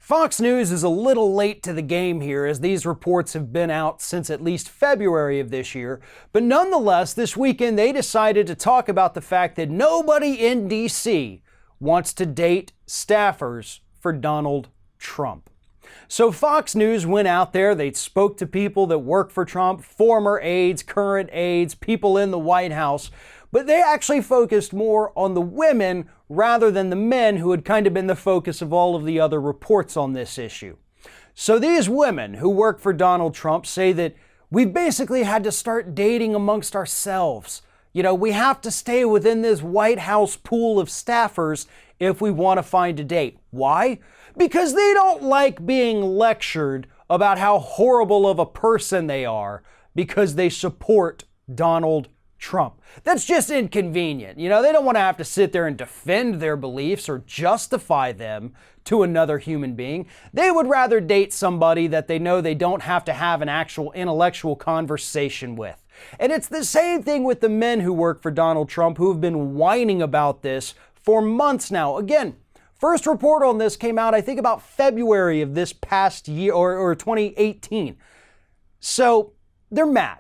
Fox News is a little late to the game here, as these reports have been out since at least February of this year. But nonetheless, this weekend they decided to talk about the fact that nobody in D.C. wants to date staffers for Donald Trump. So Fox News went out there, they spoke to people that work for Trump, former aides, current aides, people in the White House, but they actually focused more on the women rather than the men who had kind of been the focus of all of the other reports on this issue. So these women who work for Donald Trump say that we've basically had to start dating amongst ourselves. We have to stay within this White House pool of staffers if we want to find a date. Why? Because they don't like being lectured about how horrible of a person they are because they support Donald Trump. That's just inconvenient. They don't want to have to sit there and defend their beliefs or justify them to another human being. They would rather date somebody that they know they don't have to have an actual intellectual conversation with. And it's the same thing with the men who work for Donald Trump who have been whining about this for months now. Again, first report on this came out, I think, about February of this past year or 2018. So they're mad.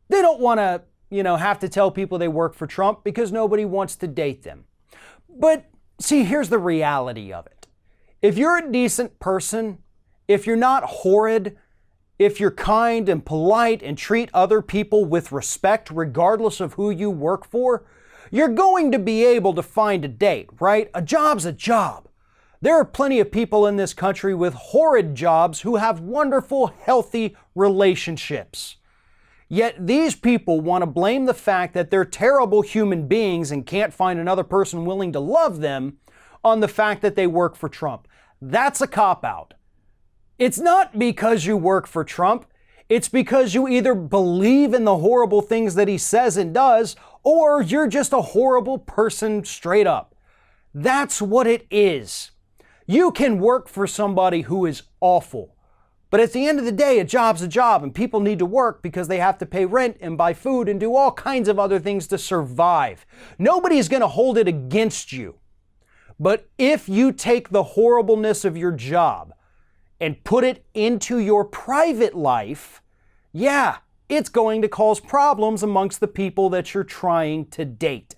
They don't want to have to tell people they work for Trump because nobody wants to date them. But see, here's the reality of it. If you're a decent person, if you're not horrid, if you're kind and polite and treat other people with respect, regardless of who you work for, you're going to be able to find a date, right? A job's a job. There are plenty of people in this country with horrid jobs who have wonderful, healthy relationships. Yet these people want to blame the fact that they're terrible human beings and can't find another person willing to love them on the fact that they work for Trump. That's a cop-out. It's not because you work for Trump. It's because you either believe in the horrible things that he says and does, or you're just a horrible person straight up. That's what it is. You can work for somebody who is awful. But at the end of the day, a job's a job, and people need to work because they have to pay rent and buy food and do all kinds of other things to survive. Nobody's going to hold it against you. But if you take the horribleness of your job and put it into your private life, yeah, it's going to cause problems amongst the people that you're trying to date.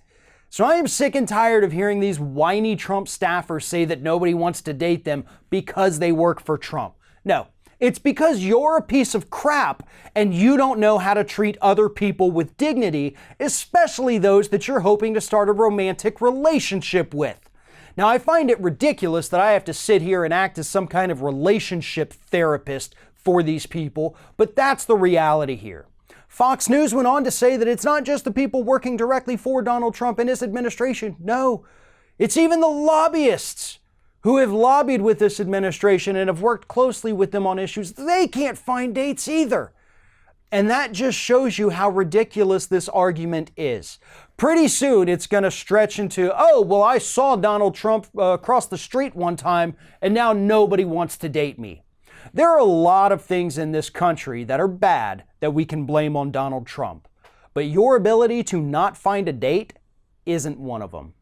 So I am sick and tired of hearing these whiny Trump staffers say that nobody wants to date them because they work for Trump. No. It's because you're a piece of crap and you don't know how to treat other people with dignity, especially those that you're hoping to start a romantic relationship with. Now, I find it ridiculous that I have to sit here and act as some kind of relationship therapist for these people, but that's the reality here. Fox News went on to say that it's not just the people working directly for Donald Trump and his administration. No, it's even the lobbyists who have lobbied with this administration and have worked closely with them on issues. They can't find dates either. And that just shows you how ridiculous this argument is. Pretty soon it's going to stretch into, oh, well, I saw Donald Trump across the street one time and now nobody wants to date me. There are a lot of things in this country that are bad that we can blame on Donald Trump. But your ability to not find a date isn't one of them.